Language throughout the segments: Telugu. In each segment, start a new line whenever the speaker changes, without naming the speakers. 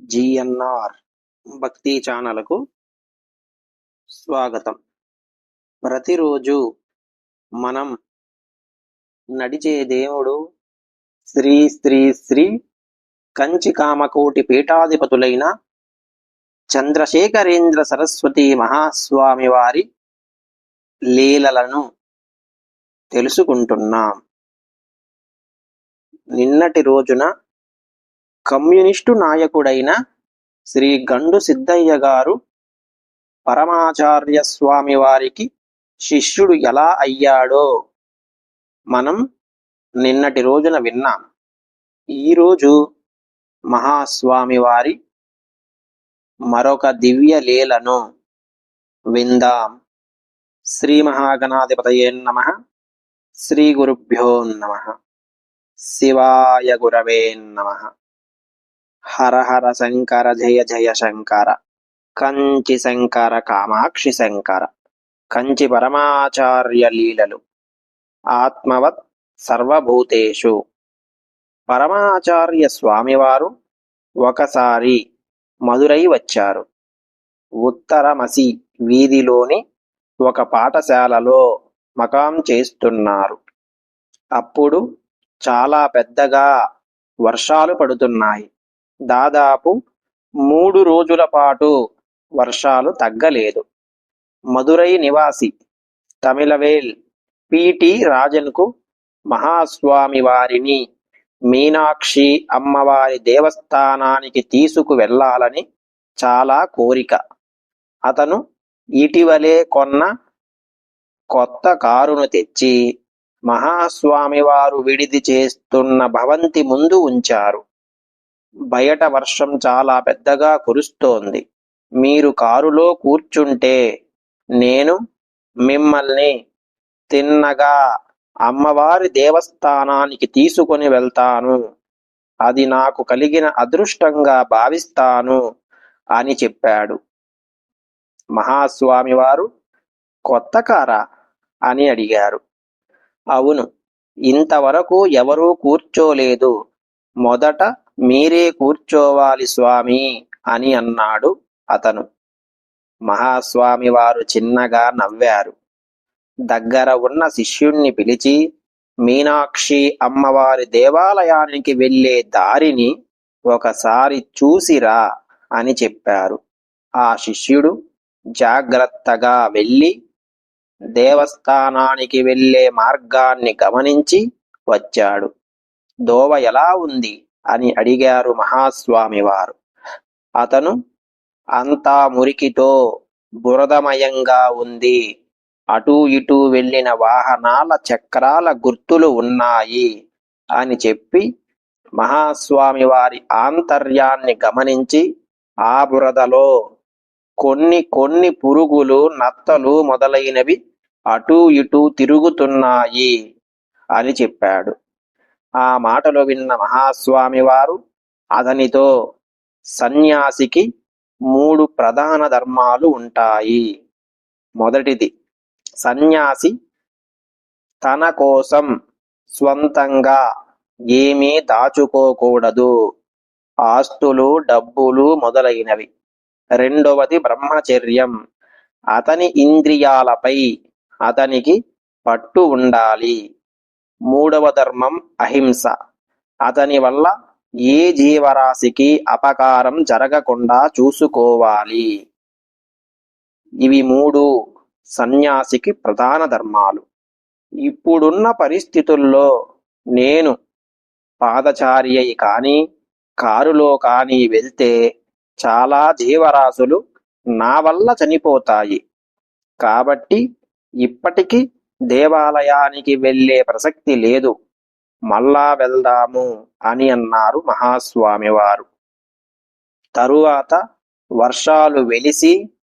జిఎన్ఆర్ భక్తి ఛానల్కు స్వాగతం. ప్రతిరోజు మనం నడిచే దేవుడు శ్రీ శ్రీ శ్రీ కంచి కామకోటి పీఠాధిపతులైన చంద్రశేఖరేంద్ర సరస్వతి మహాస్వామి వారి లీలలను తెలుసుకుంటున్నాం. నిన్నటి రోజున కమ్యూనిస్టు నాయకుడైన శ్రీ గండు సిద్ధయ్య గారు పరమాచార్య స్వామి వారికి శిష్యుడు ఎలా అయ్యాడో మనం నిన్నటి రోజున విన్నాం. ఈరోజు మహాస్వామి వారి మరొక దివ్య లీలను విందాం. శ్రీ మహాగణాధిపతయే నమః. శ్రీ గురుభ్యో నమః. శివాయ గురవే నమః. హర హర శంకర జయ జయ శంకర. కంచి శంకర కామాక్షి శంకర. కంచి పరమాచార్య లీలలు. ఆత్మవత్ సర్వభూతేషు. పరమాచార్య స్వామివారు ఒకసారి మదురై వచ్చారు. ఉత్తరమసి వీధిలోని ఒక పాఠశాలలో మకాం చేస్తున్నారు. అప్పుడు చాలా పెద్దగా వర్షాలు పడుతున్నాయి. దాదాపు 3 రోజుల పాటు వర్షాలు తగ్గలేదు. మదురై నివాసి తమిళవేల్ పిటి రాజన్కు మహాస్వామి వారిని మీనాక్షి అమ్మవారి దేవస్థానానికి తీసుకు వెళ్ళాలని చాలా కోరిక. అతను ఇటీవలే కొన్న కొత్త కారును తెచ్చి మహాస్వామి వారు విడిది చేస్తున్న భవంతి ముందు ఉంచారు. బయట వర్షం చాలా పెద్దగా కురుస్తోంది. మీరు కారులో కూర్చుంటే నేను మిమ్మల్ని తిన్నగా అమ్మవారి దేవస్థానానికి తీసుకొని వెళ్తాను. అది నాకు కలిగిన అదృష్టంగా భావిస్తాను అని చెప్పాడు. మహాస్వామి వారు కొత్త కారా అని అడిగారు. అవును, ఇంతవరకు ఎవరూ కూర్చోలేదు. మొదట మీరే కూర్చోవాలి స్వామి అని అన్నాడు అతను. మహాస్వామి వారు చిన్నగా నవ్వారు. దగ్గర ఉన్న శిష్యుణ్ణి పిలిచి మీనాక్షి అమ్మవారి దేవాలయానికి వెళ్ళే దారిని ఒకసారి చూసిరా అని చెప్పారు. ఆ శిష్యుడు జాగ్రత్తగా వెళ్ళి దేవస్థానానికి వెళ్ళే మార్గాన్ని గమనించి వచ్చాడు. దోవ ఎలా ఉంది అని అడిగారు మహాస్వామి వారు. అతను అంతా మురికితో బురదమయంగా ఉంది. అటూ ఇటూ వెళ్ళిన వాహనాల చక్రాల గుర్తులు ఉన్నాయి అని చెప్పి మహాస్వామి వారి ఆంతర్యాన్ని గమనించి ఆ బురదలో కొన్ని పురుగులు, నత్తలు మొదలైనవి అటూ ఇటూ తిరుగుతున్నాయి అని చెప్పాడు. ఆ మాటలు విన్న మహాస్వామి వారు అతనితో సన్యాసికి 3 ప్రధాన ధర్మాలు ఉంటాయి. మొదటిది, సన్యాసి తన కోసం స్వంతంగా ఏమీ దాచుకోకూడదు, ఆస్తులు, డబ్బులు మొదలైనవి. రెండవది బ్రహ్మచర్యం. అతని ఇంద్రియాలపై అతనికి పట్టు ఉండాలి. మూడవ ధర్మం అహింస. అతని వల్ల ఏ జీవరాశికి అపకారం జరగకుండా చూసుకోవాలి. ఇవి 3 సన్యాసికి ప్రధాన ధర్మాలు. ఇప్పుడున్న పరిస్థితుల్లో నేను పాదచారి అయి కానీ కారులో కానీ వెళ్తే చాలా జీవరాశులు నా వల్ల చనిపోతాయి. కాబట్టి ఇప్పటికి దేవాలయానికి వెళ్ళే ప్రసక్తి లేదు. మళ్ళా వెళ్దాము అని అన్నారు మహాస్వామి వారు. తరువాత వర్షాలు వెలిసి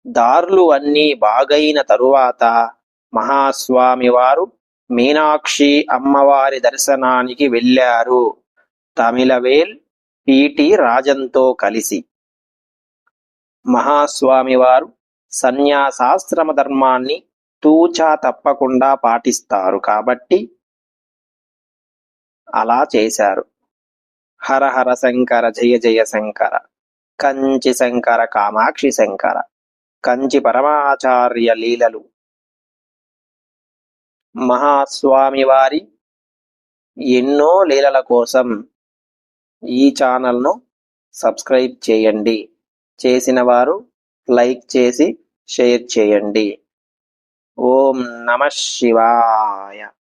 దారులు అన్నీ బాగైన తరువాత మహాస్వామి వారు మీనాక్షి అమ్మవారి దర్శనానికి వెళ్ళారు. తమిళవేల్ పిటి రాజన్తో కలిసి. మహాస్వామి వారు సన్యాసాశ్రమ ధర్మాన్ని తూచా తప్పకుండా పాటిస్తారు కాబట్టి అలా చేశారు. హర హర శంకర జయ జయ శంకర. కంచి శంకర కామాక్షి శంకర కంచి పరమాచార్య లీలలు మహాస్వామి వారి ఎన్నో లీలల కోసం ఈ ఛానల్ను సబ్స్క్రైబ్ చేయండి. చేసిన వారు లైక్ చేసి షేర్ చేయండి. ఓం నమః శివాయ.